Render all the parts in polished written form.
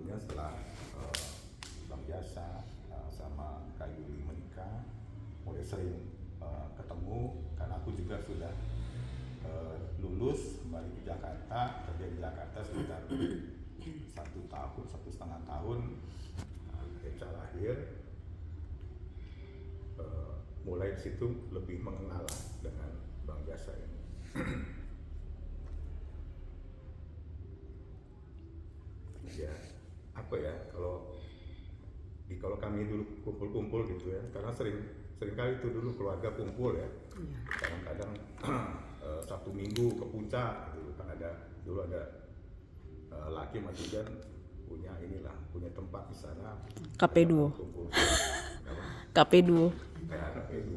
akhirnya setelah Bang Jasa sama Kak Yuli menikah, mulai sering ketemu karena aku juga sudah lulus kembali ke Jakarta, kerja di Jakarta sekitar 1,5 tahun. Eca lahir, mulai di situ lebih mengenal dengan Bang Jasa ini. Ya, apa ya, kalau kami dulu kumpul-kumpul gitu ya, karena sering kali itu dulu keluarga kumpul ya. Kadang-kadang Sabtu Minggu ke puncak gitu kan, dulu ada Laki sama Tujan punya tempat di sana. KP2. KP2. Kayak KP2.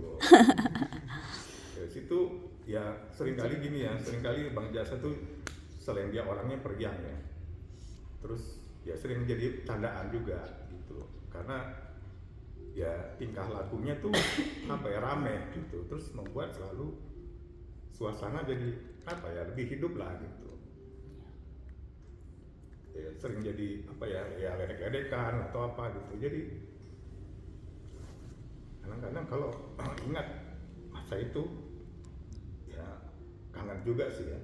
Dari situ ya seringkali gini ya, seringkali Bang Jasa tuh selain dia orangnya periang ya, terus ya sering jadi candaan juga gitu, karena ya tingkah lakunya tuh apa ya, rame gitu, terus membuat selalu suasana jadi apa ya, lebih hidup lah gitu. Ya, sering jadi apa ya ledek-ledekan atau apa gitu. Jadi kadang-kadang kalau ingat masa itu ya kangen juga sih ya.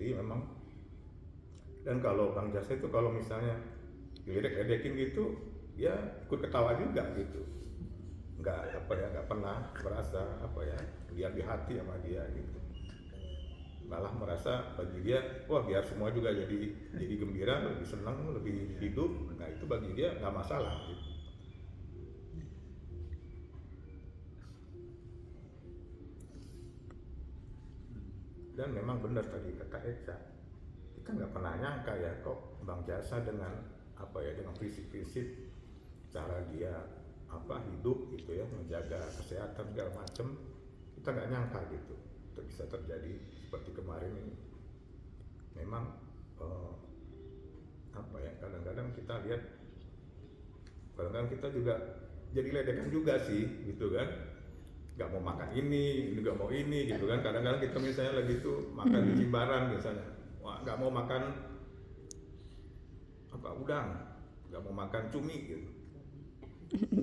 Jadi memang, dan kalau Bang Jasa itu kalau misalnya diledek-ledekin gitu, ya ikut ketawa juga gitu. Nggak pernah merasa apa ya, lihat di hati sama dia gitu. Malah merasa bagi dia, wah biar semua juga jadi gembira, lebih senang, lebih hidup. Nah itu bagi dia nggak masalah gitu. Dan memang benar tadi kata Eca, kita nggak pernah nyangka ya kok Bang Jasa dengan apa ya, dengan prinsip-prinsip cara dia apa hidup gitu ya, menjaga kesehatan segala macem, kita nggak nyangka gitu itu bisa terjadi seperti kemarin ini. Memang apa ya, kadang-kadang kita lihat, kadang-kadang kita juga jadi ledekan juga sih gitu kan, nggak mau makan ini nggak mau ini gitu kan. Kadang-kadang kita misalnya lagi tuh makan di Jimbaran misalnya, wah nggak mau makan apa udang, nggak mau makan cumi gitu.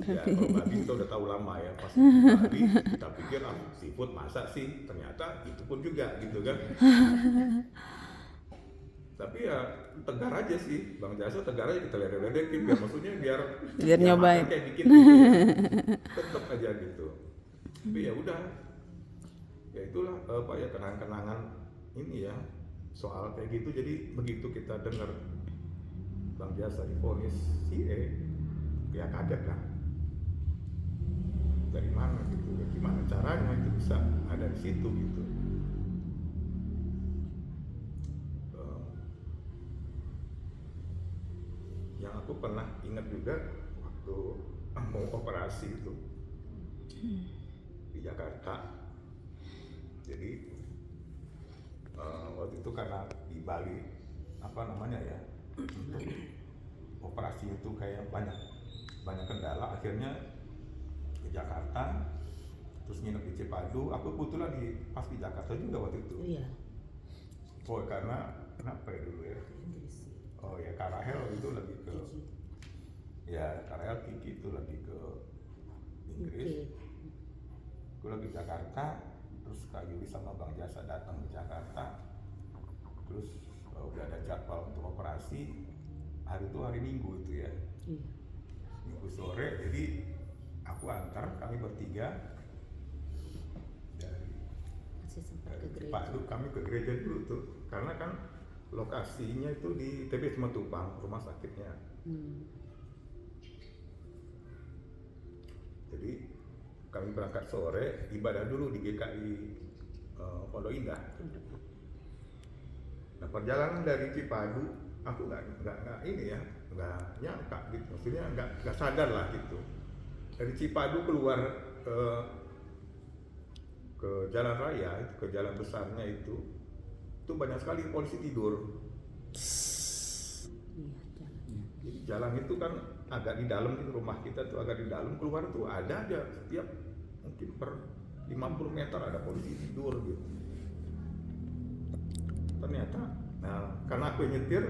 Ya kalau babi kita udah tahu lama ya, pas babi kita pikir seafood masa sih, ternyata itu pun juga gitu kan. Tapi ya tegar aja sih, Bang Jasa tegar aja, kita ledek-ledekin biar maksudnya biar nyobain kayak dikit gitu ya. Tetep aja gitu. Tapi ya udah, ya itulah apa ya, kenangan-kenangan ini ya soal kayak gitu. Jadi begitu kita dengar Bang Jasa divonis CA, ya kaget lah, dari mana gitu ya, gimana caranya itu bisa ada di situ gitu. Yang aku pernah ingat juga waktu mau operasi itu di Jakarta. Jadi waktu itu karena di Bali apa namanya ya, operasi itu kayak banyak kendala, akhirnya ke Jakarta, terus nginep di Cipadu. Aku kebetulan pas di Jakarta juga waktu itu. Iya. Oh karena kenapa ya dulu ya? Oh ya, Kak Rahel itu lagi ke ya, Kak Rahel Kiki itu lagi ke Inggris. Aku lagi di Jakarta, terus Kak Yuli sama Bang Jasa datang ke Jakarta. Terus udah ada jadwal untuk operasi. Hari itu hari Minggu itu ya. Minggu sore, jadi aku antar, kami bertiga dari Cipadu, kami ke gereja dulu tuh, karena kan lokasinya itu di TB Simatupang, rumah sakitnya. Jadi kami berangkat sore, ibadah dulu di GKI Pondok Indah. Nah perjalanan dari Cipadu, aku nggak ini ya, nggak nyangka gitu, maksudnya nggak sadar lah gitu. Dari Cipadu keluar ke jalan raya, ke jalan besarnya itu banyak sekali polisi tidur. Jadi jalan itu kan agak di dalam, rumah kita tuh agak di dalam, keluar tuh ada aja setiap mungkin per 50 meter ada polisi tidur gitu. ternyata, nah karena aku yang nyetir,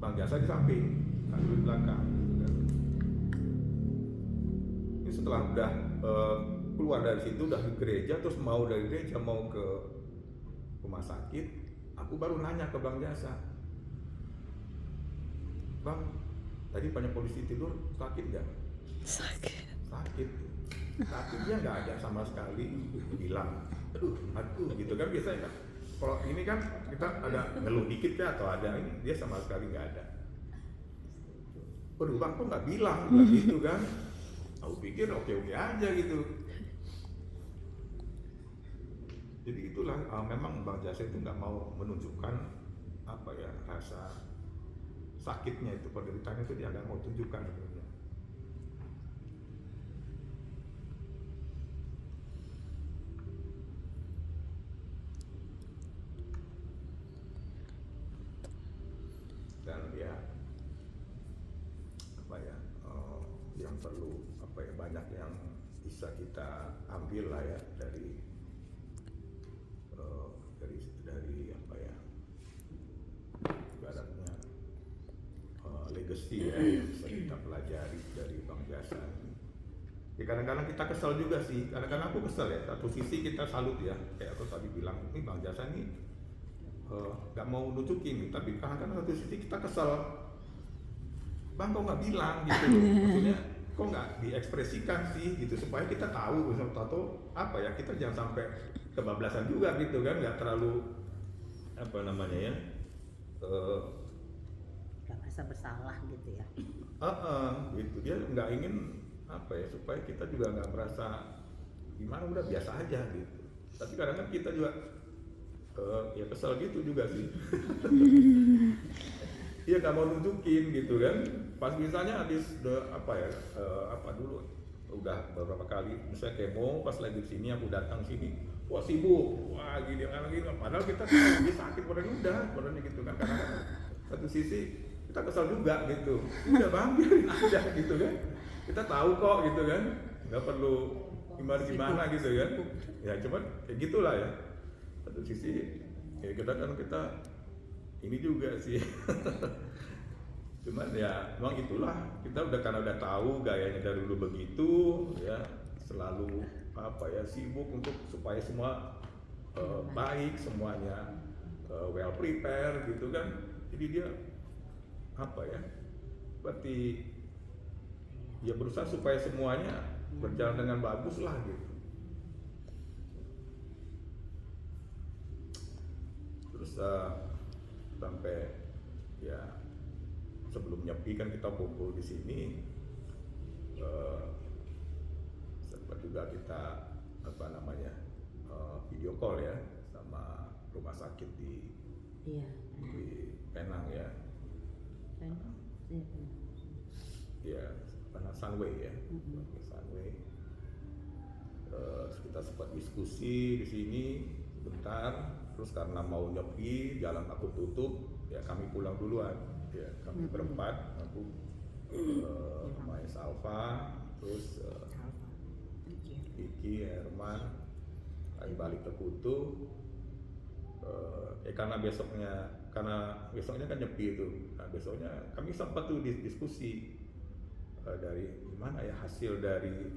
Bang Jasa di samping, aku di belakang. Ini setelah udah keluar dari situ, udah ke gereja, terus mau dari gereja mau ke rumah sakit, aku baru nanya ke Bang Jasa, Bang, tadi banyak polisi tidur, sakit nggak? Sakit. Tapi dia nggak ada sama sekali bilang, aduh gitu kan biasanya kan. Kalau ini kan kita ada ngeluh dikit ya atau ada ini, dia sama sekali nggak ada. Waduh Bang, kok nggak bilang gitu kan? Aku pikir oke aja gitu. Jadi itulah memang Bang Jasa itu nggak mau menunjukkan apa ya rasa sakitnya itu, penderitaannya itu dia nggak mau tunjukkan sebenarnya. Dan ya apa ya yang perlu apa ya banyak yang bisa kita ambil lah ya dari apa ya ibaratnya legacy ya yang bisa kita pelajari dari Bang Jasa. Ya kadang-kadang kita kesel juga sih, kadang-kadang aku kesel ya, satu sisi kita salut ya, kayak aku tadi bilang, ini Bang Jasa nih gak mau nunjukin, tapi kadang-kadang satu sisi kita kesel, Bang kok nggak bilang gitu, maksudnya kok nggak diekspresikan sih gitu, supaya kita tahu, atau apa ya, kita jangan sampai kebablasan juga gitu kan, nggak terlalu apa namanya ya, nggak merasa bersalah gitu ya. Gitu dia nggak ingin apa ya, supaya kita juga nggak merasa gimana, udah biasa aja gitu. Tapi kadang-kadang kita juga ya kesel gitu juga sih. Dia nggak mau nunjukin gitu kan. Pas misalnya habis apa ya, apa dulu udah beberapa kali misalnya kemo, pas lagi di sini aku datang sini, wah sibuk, wah gini lagi, padahal kita tahu dia sakit padahal gitu kan. Karena satu sisi kita kesal juga gitu, udah Bang biarin aja gitu kan, kita tahu kok gitu kan, nggak perlu gimana gitu kan. Ya cuman kayak gitulah ya, satu sisi ya kita ini juga sih. Cuman ya memang itulah, kita karena udah tahu gayanya dari dulu begitu ya, selalu apa ya, sibuk untuk supaya semua baik semuanya, well prepare gitu kan. Jadi dia apa ya, berarti ya berusaha supaya semuanya berjalan dengan bagus lah gitu. Terus sampai ya sebelum nyepi kan kita kumpul di sini, sempat juga kita apa namanya video call ya sama rumah sakit di Penang ya. Ya, Sunway ya, Sunway. Kita sempat diskusi di sini sebentar, terus karena mau nyepi, jalan aku tutup, ya kami pulang duluan. Ya, kami berempat, aku, Maya Salva, terus Iki, Herman, kami balik ke Kutu. Karena besoknya kan nyepi itu. Nah, besoknya kami sempat tuh diskusi dari gimana ya hasil dari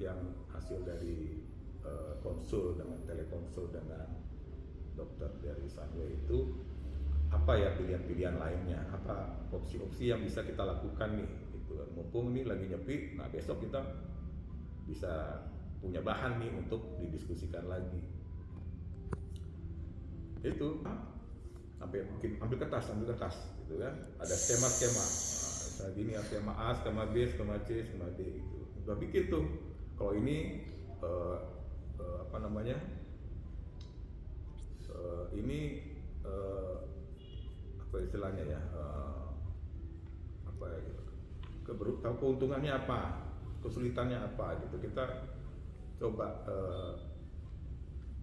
konsul dengan telekonsul dengan dokter dari Sunway itu, apa ya pilihan-pilihan lainnya, apa opsi-opsi yang bisa kita lakukan nih gitu. Mumpung ini lagi nyepi, nah besok kita bisa punya bahan nih untuk didiskusikan lagi. Itu sampai mungkin ambil kertas gitu kan, ada skema nah, gini ya, skema A, skema B, skema C, skema D gitu. Udah bikin tuh, kalau ini apa namanya ini apa istilahnya ya, apa ya, keuntungannya apa, kesulitannya apa gitu. Kita coba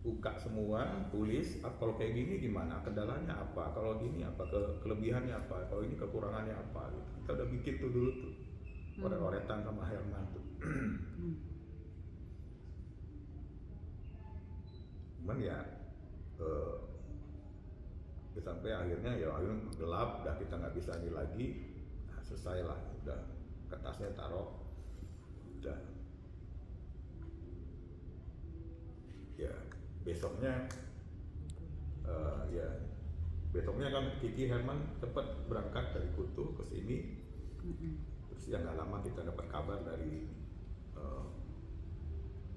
buka semua, tulis kalau kayak gini gimana, kendalanya apa, kalau gini apa, kelebihannya apa, kalau ini kekurangannya apa gitu. Kita udah bikin tuh dulu tuh, oret-oretan sama Herman tuh. Cuman ya sampai akhirnya gelap, udah kita nggak bisa ini lagi. Nah, selesai lah, udah kertasnya taruh, udah. Ya besoknya besoknya kan Kiki Herman cepat berangkat dari Kutu ke sini. Terus ya nggak lama kita dapat kabar dari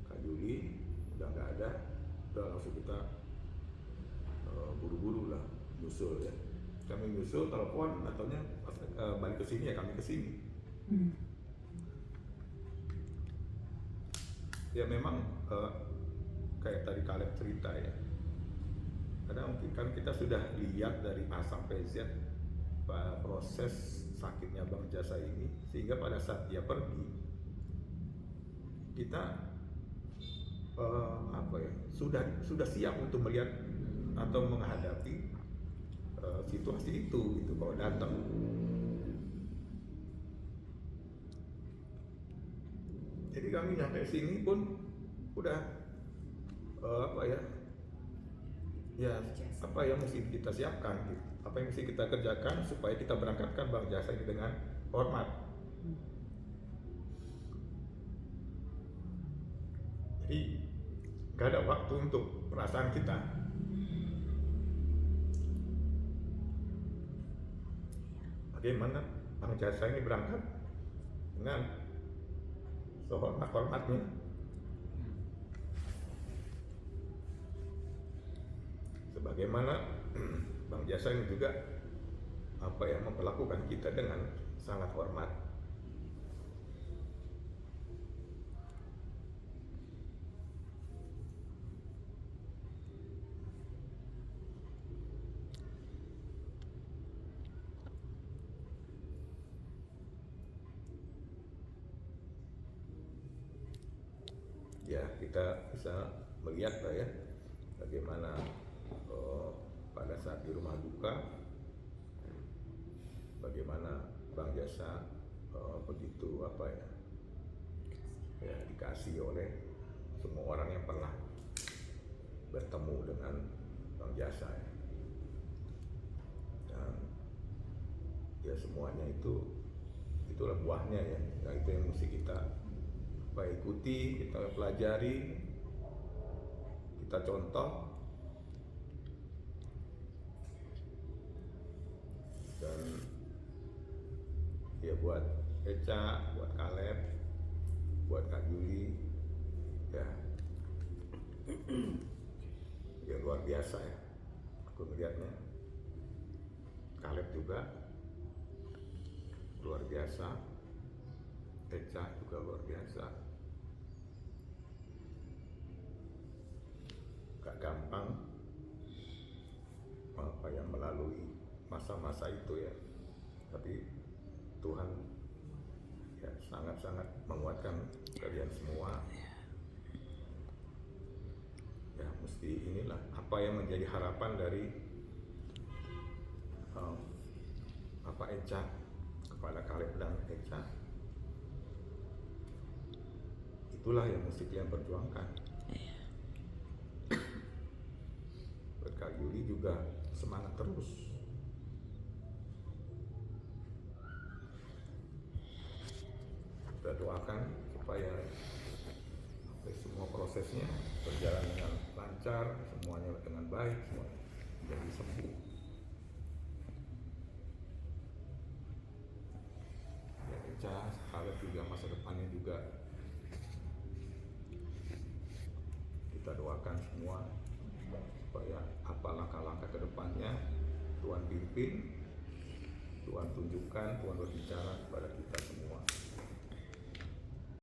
Kak Juli udah nggak ada, udah langsung kita buru-buru lah nyusul ya. Kami nyusul, telepon, ataunya balik ke sini ya kami ke sini. Ya memang kayak tadi Caleb cerita ya. Karena mungkin kan kita sudah lihat dari A sampai Z proses sakitnya Bang Jasa ini, sehingga pada saat dia pergi kita sudah siap untuk melihat atau menghadapi situasi itu gitu kalau datang. Jadi kami nyampe sini pun udah apa yang mesti kita siapkan gitu. Apa yang mesti kita kerjakan supaya kita berangkatkan Bang Jasa ini dengan hormat. Jadi gak ada waktu untuk perasaan kita. Bagaimana Bang Jasa ini berangkat dengan sehormat-hormatnya. Sebagaimana Bang Jasa ini juga memperlakukan kita dengan sangat hormat. Ya kita bisa melihat lah ya bagaimana pada saat di rumah duka, bagaimana Bang Jasa begitu dikasih oleh semua orang yang pernah bertemu dengan Bang Jasa ya. Dan ya semuanya itulah buahnya ya. Nah, itu yang mesti kita ikuti, kita pelajari, kita contoh, dan ya buat Eca, buat Caleb, buat Kak Juli ya luar biasa ya aku melihatnya. Caleb juga luar biasa, Eca juga luar biasa. Gak gampang melalui masa-masa itu ya, tapi Tuhan ya sangat-sangat menguatkan kalian semua. Ya mesti inilah apa yang menjadi harapan dari Eca kepada Caleb dan Eca. Itulah yang mesti kalian perjuangkan. Kak Yuli juga semangat terus. Kita doakan supaya semua prosesnya berjalan dengan lancar, semuanya dengan baik, semuanya menjadi sembuh. Ya, Eca, Caleb juga masa depannya juga kita doakan semua supaya apa langkah-langkah ke depannya Tuhan pimpin, Tuhan tunjukkan, Tuhan berbicara kepada kita semua.